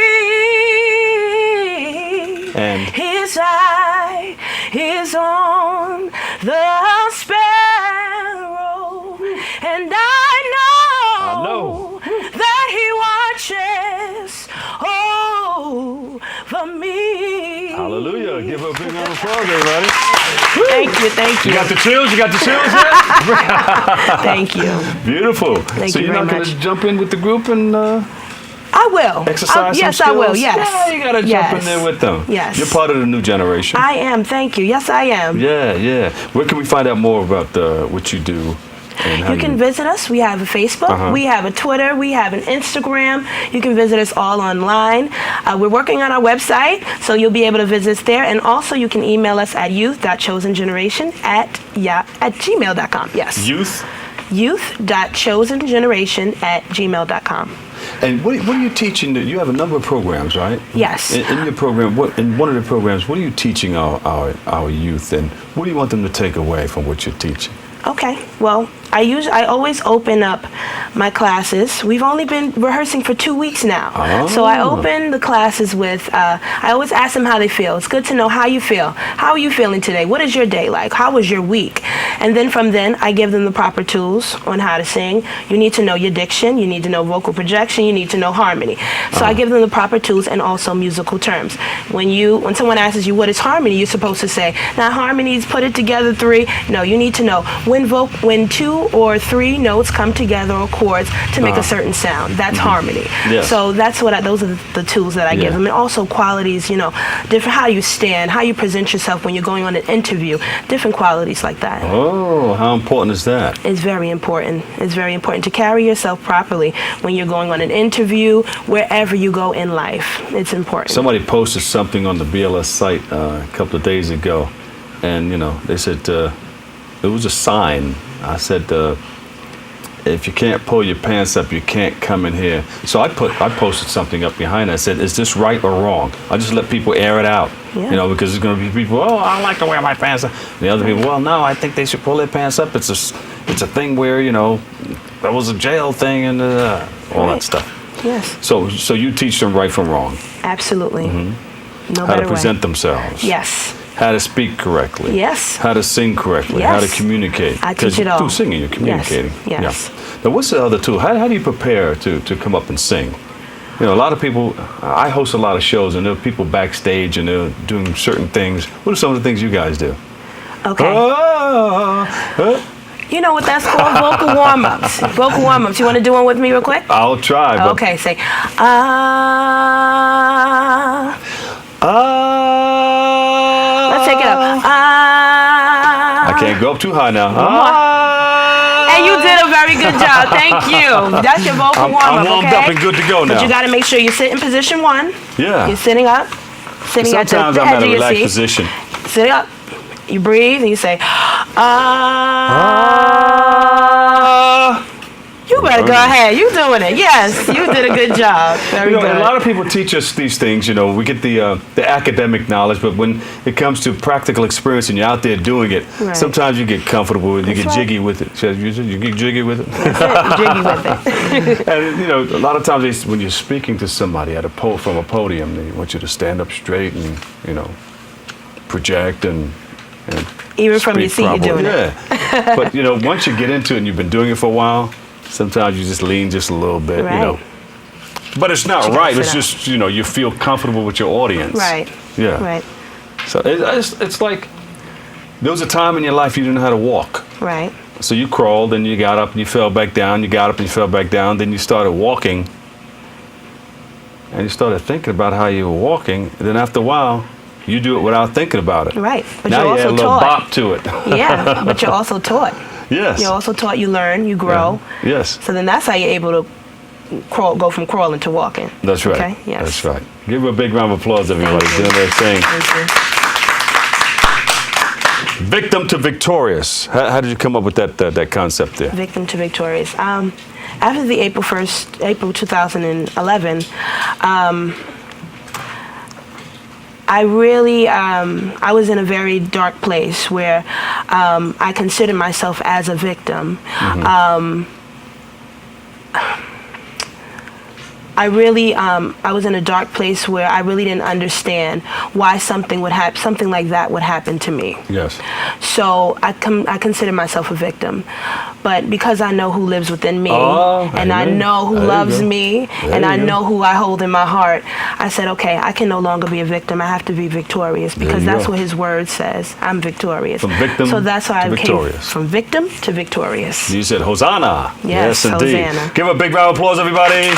And His eye is on Whoa. that He watches over me. Hallelujah. Give her a big round of applause, everybody. Thank you. You got the chills? You got the chills here? Thank you. Beautiful. Thank so you you're very not going much. to jump in with the group and I will. exercise some Yes, skills? I will. Yes. Yeah, you got to jump in there with them. Yes. You're part of the new generation. I am. Thank you. Yes, I am. Yeah. Where can we find out more about what you do? And how You can visit us. We have a Facebook, Uh-huh. we have a Twitter, we have an Instagram. You can visit us all online. We're working on our website, so you'll be able to visit us there. And also, you can email us at youth.chosengeneration@gmail.com. Yes. Youth? Youth.chosengeneration@gmail.com. And what are you teaching? You have a number of programs, right? Yes. In your program, in one of the programs, what are you teaching our youth, and what do you want them to take away from what you're teaching? Okay. Well, I always open up my classes. We've only been rehearsing for 2 weeks now. Oh. So I open the classes with, I always ask them how they feel. It's good to know how you feel. How are you feeling today? What is your day like? How was your week? And then from then, I give them the proper tools on how to sing. You need to know your diction. You need to know vocal projection. You need to know harmony. So I give them the proper tools and also musical terms. When someone asks you what is harmony, you're supposed to say, now harmony is put it together 3. No, you need to know when 2 or 3 notes come together or chords to make a certain sound. That's harmony. Yes. So those are the tools that I give them. And also qualities, different, how you stand, how you present yourself when you're going on an interview, different qualities like that. Oh, how important is that? It's very important. It's very important to carry yourself properly when you're going on an interview, wherever you go in life. It's important. Somebody posted something on the BLS site a couple of days ago, and they said it was a sign. I said, if you can't pull your pants up, you can't come in here. So I posted something up behind it. I said, is this right or wrong? I just let people air it out, because there's going to be people, I don't like to wear my pants up. And the other people, well, no, I think they should pull their pants up. It's a thing where, that was a jail thing and all that stuff. Yes. So you teach them right from wrong. Absolutely. Mm-hmm. No How better to present way. themselves. Yes. How to speak correctly. Yes. How to sing correctly. How to Yes. communicate. I teach it all. Through singing, you're communicating. Yes. Yeah. Now, what's the other tool? How do you prepare to come up and sing? A lot of people, I host a lot of shows, and there are people backstage, and they're doing certain things. What are some of the things you guys do? Okay. You know what that's called? Vocal warm-ups. Vocal warm-ups. You want to do one with me real quick? I'll try. But Okay, say, Let's take it up. I can't go up too high now. And you did a very good job. Thank you. That's your vocal I'm warm-up, warmed okay? up and good to go now. But you got to make sure you sit in position 1. Yeah. You're sitting up. Sitting at Sometimes the I'm edge at a of your relaxed seat. position. Sit up. You breathe and you say, You better go ahead. You doing it. Yes, you did a good job. Very good. A lot of people teach us these things. We get the academic knowledge, but when it comes to practical experience and you're out there doing it, Right. sometimes you get comfortable with it. You That's get right. jiggy with it. You get jiggy with it. That's it. Jiggy with it. And a lot of times when you're speaking to somebody from a podium, they want you to stand up straight and project and Even from your speak seat, you're properly. doing it. But once you get into it and you've been doing it for a while, sometimes you just lean just a little bit, Right. But it's not You gotta right. sit It's up. just you feel comfortable with your audience. Right. Yeah. Right. So it's like there was a time in your life you didn't know how to walk. Right. So you crawled, then you got up and you fell back down. You got up and you fell back down. Then you started walking, and you started thinking about how you were walking. And then after a while, you do it without thinking about it. Right. But Now you're you add a also little taught. bop to it. Yeah, but you're also taught. Yes. You're also taught, you learn, you grow. Yes. So then that's how you're able to go from crawling to walking. That's right. Okay, yes. That's right. Give her a big round of applause, everybody. Doing their thing. Victim to victorious. How did you come up with that concept there? Victim to victorious. After the April 2011, I really, I was in a very dark place where I considered myself as a victim. I really, I was in a dark place where I really didn't understand why something like that would happen to me. Yes. So I consider myself a victim, but because I know who lives within me, and I amen. know who There you loves go. me, There and you I go. know who I hold in my heart, I said, okay, I can no longer be a victim. I have to be victorious, There because you that's go. what His Word says. I'm victorious. From victim so that's why to I came victorious. from victim to victorious. You said Hosanna. Yes, indeed. Hosanna. Give a big round of applause, everybody.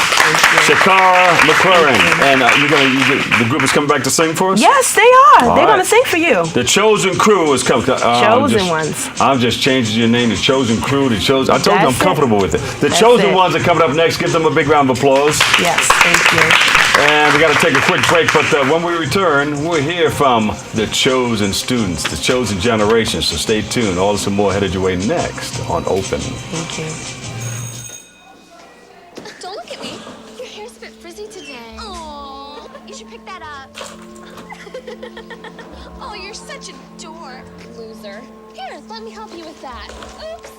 Shakara McLaren. And the group is coming back to sing for us? Yes, they are. All They're right. going to sing for you. The Chosen Crew is coming. Chosen Ones. I'm just changing your name to Chosen Crew. I told you I'm That's it. comfortable with it. The That's Chosen it. Ones are coming up next. Give them a big round of applause. Yes, thank you. And we got to take a quick break, but when we return, we'll hear from the chosen students, the chosen generation. So stay tuned. All this and more headed your way next on Open. Thank you. Don't look at me. Your hair's a bit frizzy today. Oh, you should pick that up. Oh, you're such a dork. Loser. Here, let me help you with that. Oops.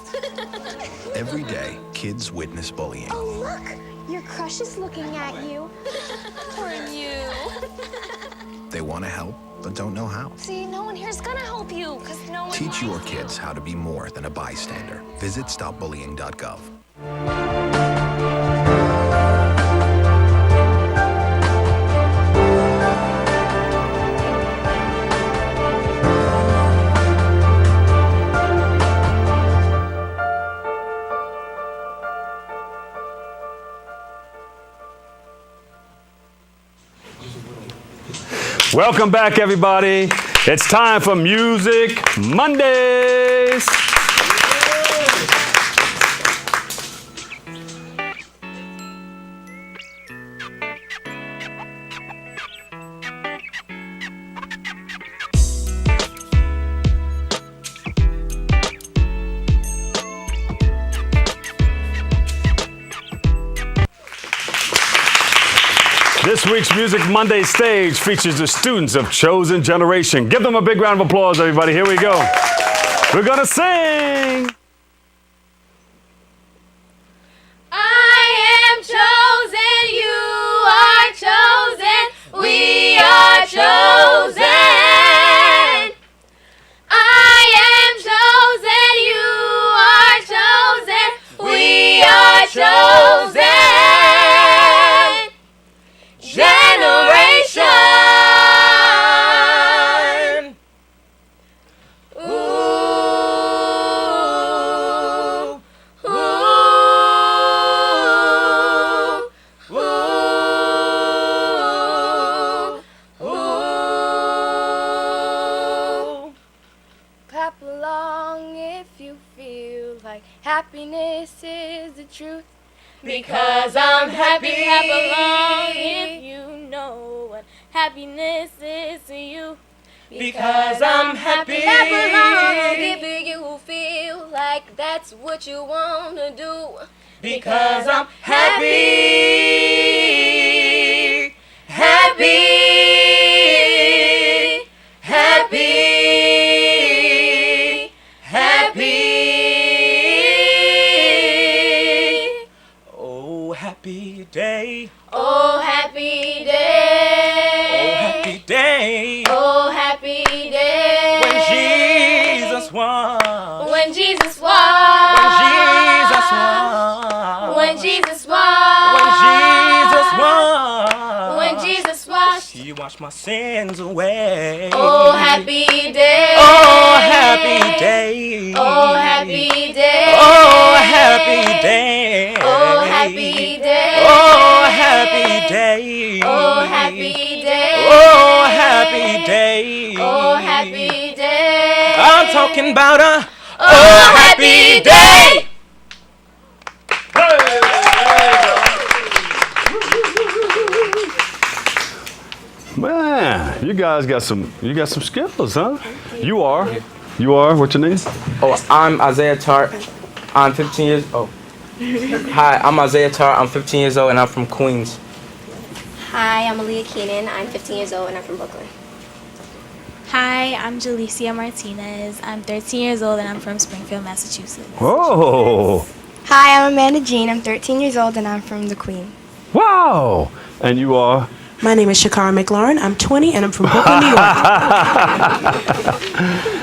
Every day, kids witness bullying. Oh, look. Your crush is looking at you. Poor you. They want to help, but don't know how. See, no one here's gonna help you, because no one Teach your kids how to be more than a bystander. Visit stopbullying.gov. Welcome back, everybody. It's time for Music Mondays. This week's Music Monday stage features the students of Chosen Generation. Give them a big round of applause, everybody. Here we go. We're gonna sing. I am chosen, you are chosen, we are chosen. I am chosen, you are chosen, we are chosen. Generation. Ooh, ooh, ooh, ooh. Clap along if you feel like happiness is the truth. Because I'm happy. Clap along if you know what happiness is to you. Because I'm happy. Clap along if you feel like that's what you want to do. Because I'm happy. Happy. Happy. Happy. Oh, happy day. Oh, happy day. Oh, happy day. Oh, happy day. When Jesus won. When Jesus won. When Jesus won. When Jesus won. When Jesus won. When Jesus washed. He washed my sins away. Oh, happy day. Oh, happy day. Oh, happy day. Oh, happy day. Oh, happy day. Oh, happy day. Oh, happy day. Oh, happy day. Oh, happy day. I'm talking about a oh, happy day. Man, you guys got some skills, huh? You are. What's your name? Oh, I'm Isaiah Tart. I'm 15 years old. Hi, I'm Isaiah Tart. I'm 15 years old and I'm from Queens. Hi, I'm Aaliyah Keenan. I'm 15 years old and I'm from Brooklyn. Hi, I'm Jalicia Martinez. I'm 13 years old and I'm from Springfield, Massachusetts. Oh. Hi, I'm Amanda Jean. I'm 13 years old and I'm from the Queen. Wow. And you are? My name is Shakara McLaurin. I'm 20 and I'm from Brooklyn, New York.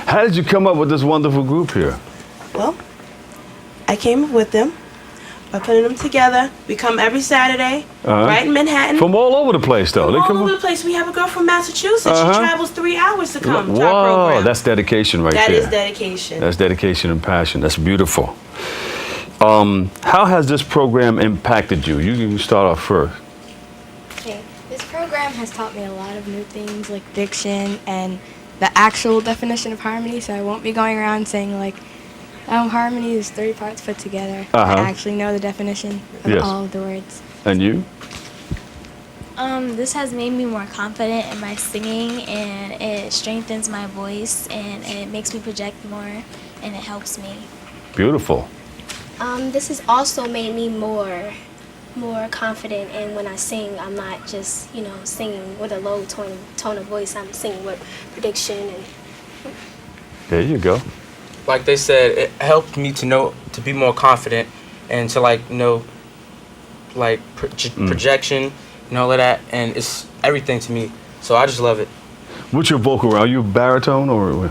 How did you come up with this wonderful group here? Well, I came up with them by putting them together. We come every Saturday, right in Manhattan. From all over the place, though. From all over the place. We have a girl from Massachusetts. She travels 3 hours to come to our Whoa, program. that's dedication right That there. is dedication. That's dedication and passion. That's beautiful. How has this program impacted you? You can start off first. Okay, this program has taught me a lot of new things like diction and the actual definition of harmony, so I won't be going around saying like, harmony is 3 parts put together. I actually know the definition of all of the words. And you? This has made me more confident in my singing, and it strengthens my voice, and it makes me project more, and it helps me. Beautiful. This has also made me more confident in when I sing. I'm not just, singing with a low tone of voice. I'm singing with prediction and. There you go. Like they said, it helped me to be more confident and to projection and all of that, and it's everything to me. So I just love it. What's your vocal? Are you baritone or?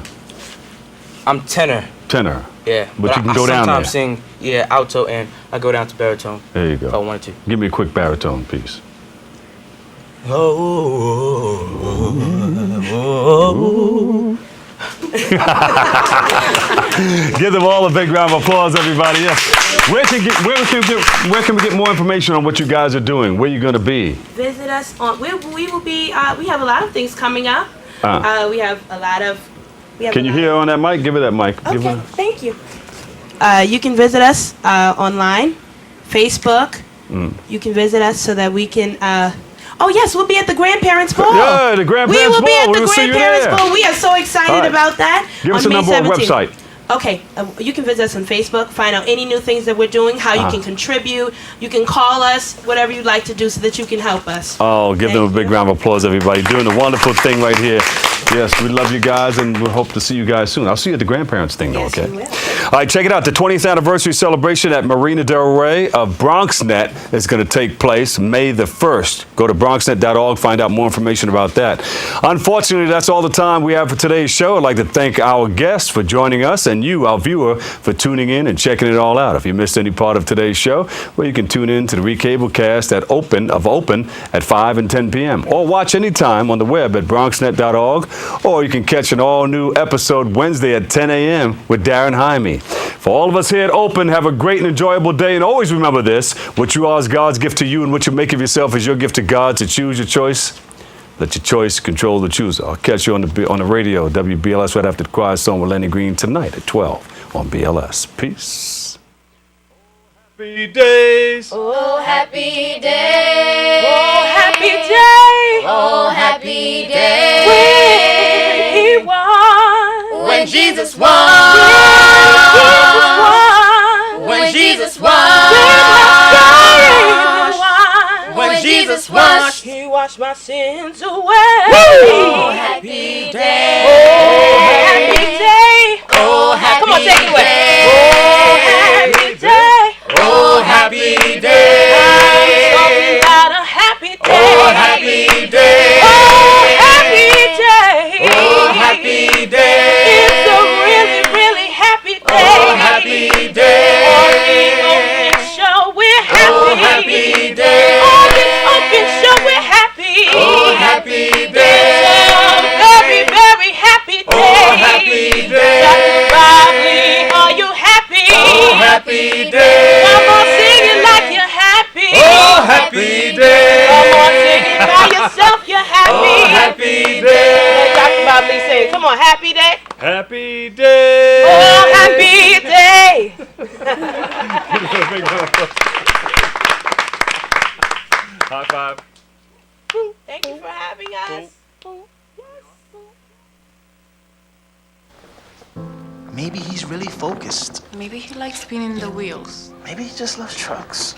I'm tenor. Tenor. Yeah. But you can go down there. I sometimes sing, alto, and I go down to baritone. There you go. If I wanted to. Give me a quick baritone piece. Give them all a big round of applause, everybody. Yes. Where can we get more information on what you guys are doing? Where you going to be? Visit us on. We will be. We have a lot of things coming up. We have a lot of. Can you hear on that mic? Give her that mic. Okay. Thank you. You can visit us online, Facebook. You can visit us so that we can. Oh yes, we'll be at the Grandparents' Ball. Yeah, the Grandparents' Ball. We will be at Ball. the We will see you Grandparents' there. Ball. We are so excited about that. Give us on a May number or 17th. website. Okay, you can visit us on Facebook, find out any new things that we're doing, how you can contribute. You can call us, whatever you'd like to do so that you can help us. Oh, give them a big round of applause, everybody. Doing a wonderful thing right here. Yes, we love you guys, and we hope to see you guys soon. I'll see you at the grandparents thing, though, okay? All right, check it out. The 20th anniversary celebration at Marina Del Rey of BronxNet is going to take place May the 1st. Go to bronxnet.org, find out more information about that. Unfortunately, that's all the time we have for today's show. I'd like to thank our guests for joining us and you, our viewer, for tuning in and checking it all out. If you missed any part of today's show, well, you can tune in to the recablecast at Open at 5 and 10 p.m. or watch anytime on the web at bronxnet.org. Or you can catch an all-new episode Wednesday at 10 a.m. with Darren Jaime. For all of us here at Open, have a great and enjoyable day. And always remember this, what you are is God's gift to you, and what you make of yourself is your gift to God. To choose your choice, let your choice control the chooser. I'll catch you on the radio, WBLS, right after the Quiet Storm with Lenny Green tonight at 12 on BLS. Peace. Happy days. Oh, happy day. Oh, happy day. Oh, happy day. When Jesus won. When Jesus won. When Jesus won. He washed my sins away. Oh, happy day. Oh, happy day. Oh, happy Come on, take it away. day. Oh, happy day. Oh, happy day. Talking about a happy day. Oh, happy day. Oh, happy day. Oh, happy day. It's a really, really happy day. Oh, happy day. On the open show, we're happy. Oh, happy day. On this open show, we're happy. Oh, happy day. It's a very, very happy day. Oh, happy day. Dr. Riley, are you happy? Oh, happy day. Come on, sing it like you're happy. Oh, happy day. Come on, sing it by yourself, you're happy. Oh, happy day. Dr. Riley, say it. Come on, happy day. Happy day. Oh, happy day. High five. Thank you for having us. Maybe he's really focused. Maybe he likes spinning the wheels. Maybe he just loves trucks.